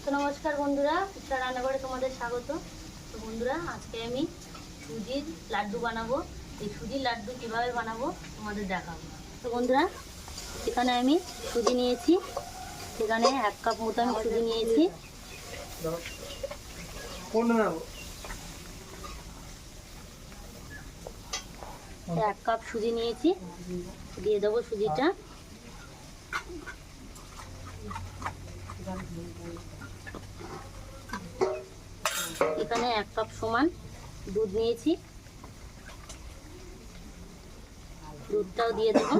তো নমস্কার বন্ধুরা, পুষ্পা রান্নাঘরে তোমাদের স্বাগত। তো বন্ধুরা, আজকে আমি সুজির লাড্ডু বানাবো। এই সুজির লাড্ডু কিভাবে বানাবো তোমাদের দেখাবো। তো বন্ধুরা, এখানে আমি সুজি নিয়েছি, সেখানে 1 কাপ মতো আমি সুজি নিয়েছি। 1 কাপ সুজি নিয়েছি, দিয়ে দেবো সুজিটা। এখানে 1 কাপ সমান দুধ নিয়েছি, দুধটাও দিয়ে দেবো।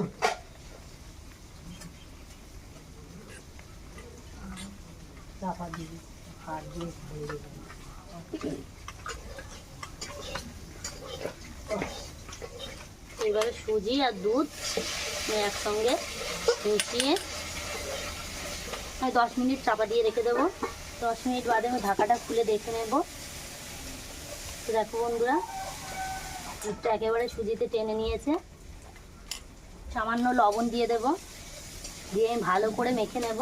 এবারে সুজি আর দুধ একসঙ্গে মিশিয়ে 10 মিনিট চাপা দিয়ে রেখে দেবো। 10 মিনিট বাদে আমি ঢাকাটা খুলে দেখে নেব। তো দেখো বন্ধুরা, দুধটা একেবারে সুজিতে টেনে নিয়েছে। সামান্য লবণ দিয়ে দেব, দিয়ে আমি ভালো করে মেখে নেব।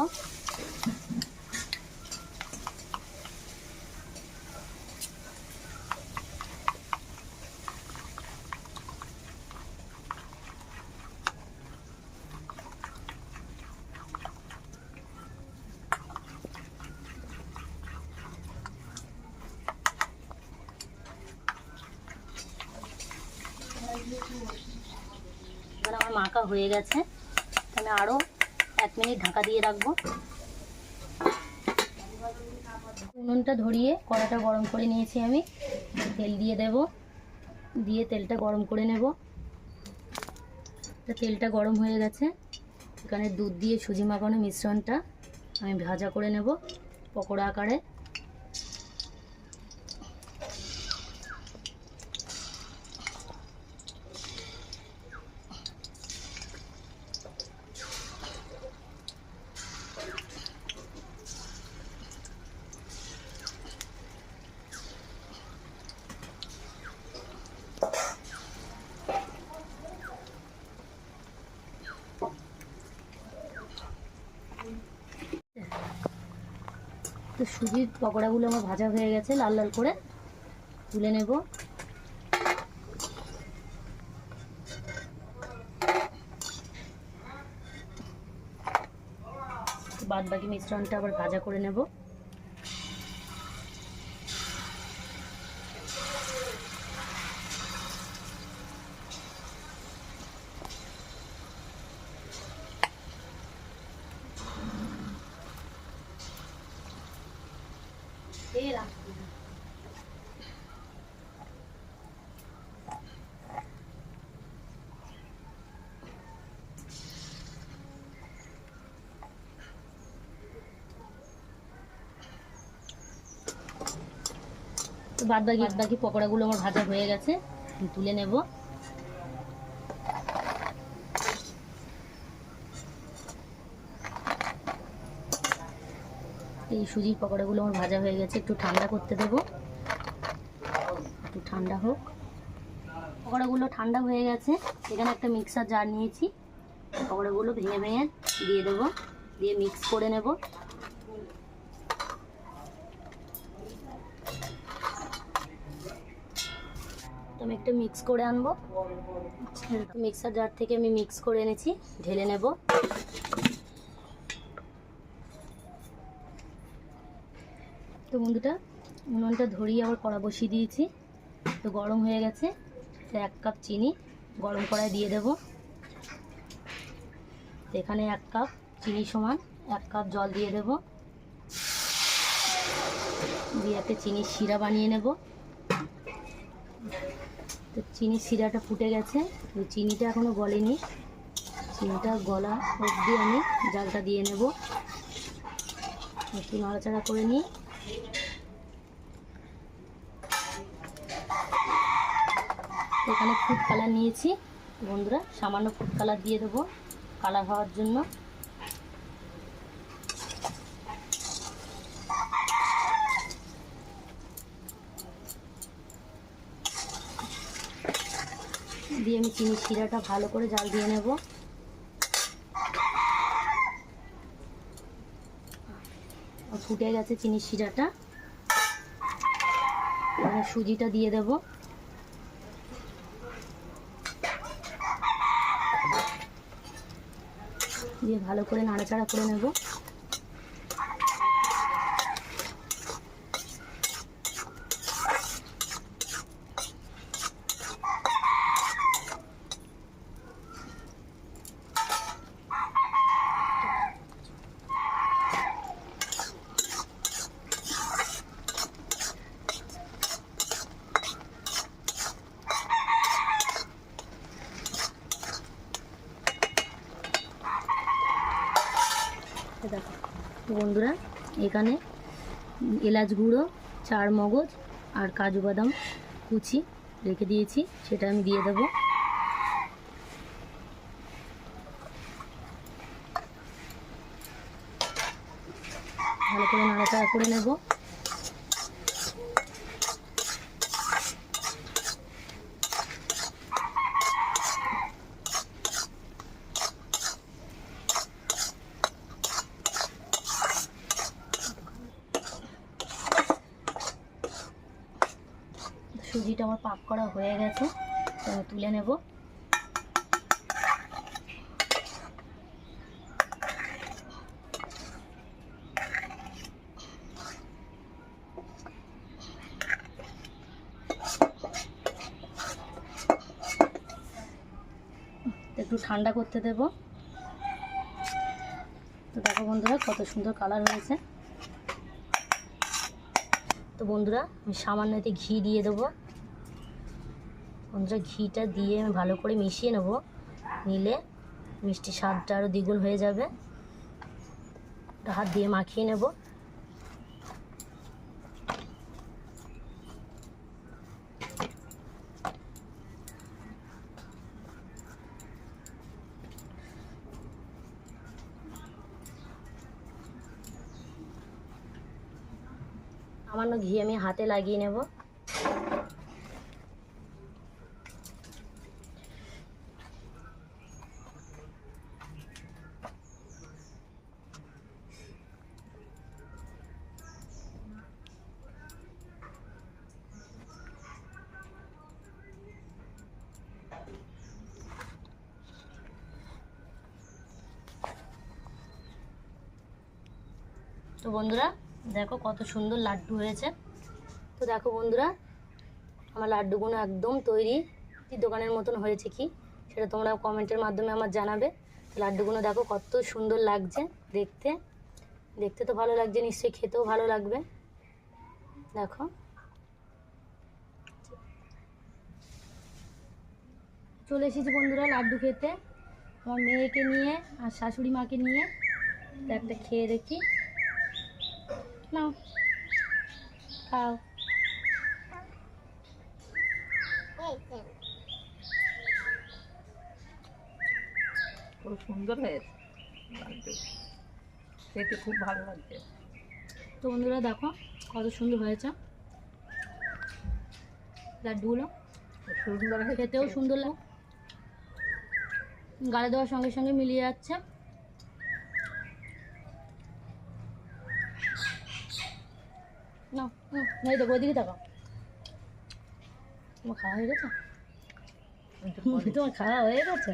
এবার আমার মাখা হয়ে গেছে, আমি আরও 1 মিনিট ঢাকা দিয়ে রাখবো। উনুনটা ধরিয়ে কড়াটা গরম করে নিয়েছি, আমি তেল দিয়ে দেব, দিয়ে তেলটা গরম করে নেব। তেলটা গরম হয়ে গেছে, এখানে দুধ দিয়ে সুজি মাখানো মিশ্রণটা আমি ভাজা করে নেব পকোড়া আকারে। তো সুজির পকোড়াগুলো আমার ভাজা হয়ে গেছে, লাল লাল করে তুলে নেব। বাদ বাকি মিশ্রণটা আবার ভাজা করে নেব। তো বাদ বাকি পকোড়াগুলো আমার ভাজা হয়ে গেছে, তুলে নেব। এই সুজির পকোড়াগুলো আমার ভাজা হয়ে গেছে, একটু ঠান্ডা করতে দেবো, একটু ঠান্ডা হোক। পকোড়াগুলো ঠান্ডা হয়ে গেছে, এখানে একটা মিক্সার জার নিয়েছি, পকোড়াগুলো ভেঙে ভেঙে দিয়ে দেবো, দিয়ে মিক্স করে নেব। আমি একটা মিক্স করে আনবো, মিক্সার জার থেকে আমি মিক্স করে এনেছি, ঢেলে নেব। তো বন্ধুটা, উনুনটা ধরিয়ে আবার কড়া বসিয়ে দিয়েছি, তো গরম হয়ে গেছে। 1 কাপ চিনি গরম কড়ায় দিয়ে দেব। তো এখানে 1 কাপ চিনি সমান 1 কাপ জল দিয়ে দেব, দিয়ে একটা চিনির শিরা বানিয়ে নেব। তো চিনির শিরাটা ফুটে গেছে, চিনিটা এখনো গলেনি, চিনিটা গলা অবধি আমি জালটা দিয়ে নেব। একটু নাড়াচাড়া করে নিই। এখানে ফুড কালার নিয়েছি বন্ধুরা, সামান্য ফুড কালার দিয়ে দেবো কালার হওয়ার জন্য। দিয়ে আমি চিনির শিরাটা ভালো করে জাল দিয়ে নেব। ফুটে গেছে চিনির শিরাটা, এবার সুজিটা দিয়ে দেব। দিয়ে ভালো করে নাড়াচাড়া করে নেব। দেখো বন্ধুরা, এখানে এলাচ গুঁড়ো, চার মগজ আর কাজু বাদাম কুচি রেখে দিয়েছি, সেটা আমি দিয়ে দেব। ভালো করে নাড়াচাড়া করে নেব। সুজিটা আমার পাক করা হয়ে গেছে, তো আমি তুলে নেব। একটু ঠান্ডা করতে দেব। তো দেখো বন্ধুরা কত সুন্দর কালার হয়েছে। তো বন্ধুরা আমি সামান্য এতে ঘি দিয়ে দেবো। বন্ধুরা ঘিটা দিয়ে আমি ভালো করে মিশিয়ে নেব, নিলে মিষ্টির স্বাদটা আরও দ্বিগুণ হয়ে যাবে। হাত দিয়ে মাখিয়ে নেব। সামান্য ঘি আমি হাতে লাগিয়ে নেব। তো বন্ধুরা দেখো কত সুন্দর লাড্ডু হয়েছে। তো দেখো বন্ধুরা আমার লাড্ডুগুলো একদম তৈরি। দোকানের মতন হয়েছে কি সেটা তোমরা কমেন্টের মাধ্যমে আমার জানাবে। লাড্ডুগুলো দেখো কত সুন্দর লাগছে দেখতে। দেখতে তো ভালো লাগছে, নিশ্চয়ই খেতেও ভালো লাগবে। দেখো চলে এসেছি বন্ধুরা লাড্ডু খেতে, আমার মেয়েকে নিয়ে আর শাশুড়ি মাকে নিয়ে। তো একটা খেয়ে দেখি। নাও খাও। খুব সুন্দর হয়েছে, খেতে খুব ভালো লাগছে। তো বন্ধুরা দেখো কত সুন্দর হয়েছে লাড্ডুগুলো, সুন্দর খেতেও সুন্দর লাগে, গালে দেওয়ার সঙ্গে সঙ্গে মিলিয়ে যাচ্ছে। না এই দেখো ওইদিকে দেখো, তোমার খাওয়া হয়ে গেছে? তোমার খাওয়া হয়ে গেছে?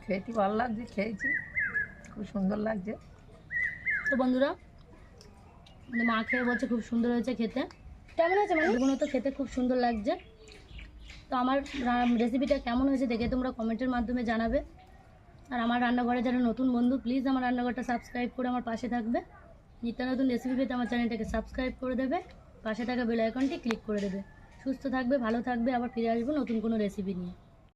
খেতে ভালো লাগছে, খেয়েছি, খুব সুন্দর লাগছে। তো বন্ধুরা মা খেয়ে বলছে খুব সুন্দর হয়েছে খেতে। কেমন হয়েছে মানে? এগুলো তো খেতে খুব সুন্দর লাগছে। তো আমার রেসিপিটা কেমন হয়েছে দেখে তোমরা কমেন্টের মাধ্যমে জানাবে। আর আমার রান্নাঘরে যারা নতুন বন্ধু, প্লিজ আমার রান্নাঘরটা সাবস্ক্রাইব করে আমার পাশে থাকবে। নিত্য নতুন রেসিপি পেতে আমার চ্যানেলটাকে সাবস্ক্রাইব করে দেবে, পাশে থাকা বেল আইকনটি ক্লিক করে দেবে। সুস্থ থাকবে, ভালো থাকবে, আবার ফিরে আসবো নতুন কোনো রেসিপি নিয়ে।